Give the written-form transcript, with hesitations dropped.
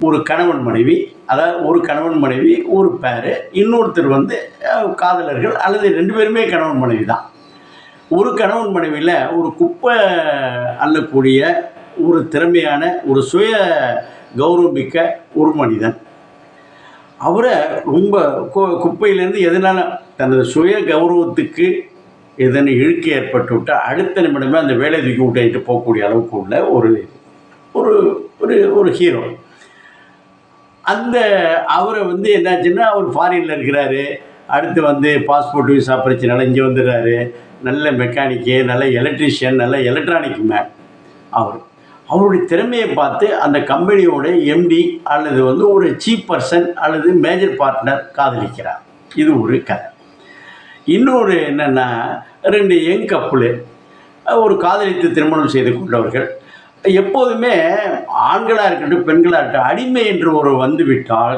ஒரு கணவன் மனைவி, அதாவது ஒரு கணவன் மனைவி ஒரு பேரு, இன்னொருத்தர் வந்து காதலர்கள் அல்லது 2 பேருமே கணவன் மனைவி தான். ஒரு கணவன் மனைவியில் ஒரு குப்பை அள்ளக்கூடிய ஒரு திறமையான ஒரு சுய கௌரவமிக்க ஒரு மனிதன். அவரை ரொம்ப குப்பையிலேருந்து எதனால தனது சுய கௌரவத்துக்கு எதனை இழுக்கு ஏற்பட்டு விட்டால் அடுத்த நிமிடமே அந்த வேலை தூக்கி விட்டுட்டு போகக்கூடிய அளவுக்கு உள்ள ஒரு ஒரு ஒரு ஒரு ஹீரோ. அந்த அவரை வந்து என்னாச்சுன்னா அவர் ஃபாரினில் இருக்கிறாரு. அடுத்து வந்து பாஸ்போர்ட் விசா பிரச்சனைனால இங்கே வந்துடுறாரு. நல்ல மெக்கானிக்கு, நல்ல எலக்ட்ரீஷியன், நல்ல எலக்ட்ரானிக் மேன். அவருடைய திறமையை பார்த்து அந்த கம்பெனியோட எம்டி அல்லது வந்து ஒரு சீஃப் பர்சன் அல்லது மேஜர் பார்ட்னர் காதலிக்கிறார். இது ஒரு கதை. இன்னொரு என்னென்னா 2 யங் கப்புளு ஒரு காதலித்து திருமணம் செய்து கொண்டவர்கள். எப்போதுமே ஆண்களாக இருக்கட்டும் பெண்களாக இருக்கட்டும் அடிமை என்று ஒரு வந்து விட்டால்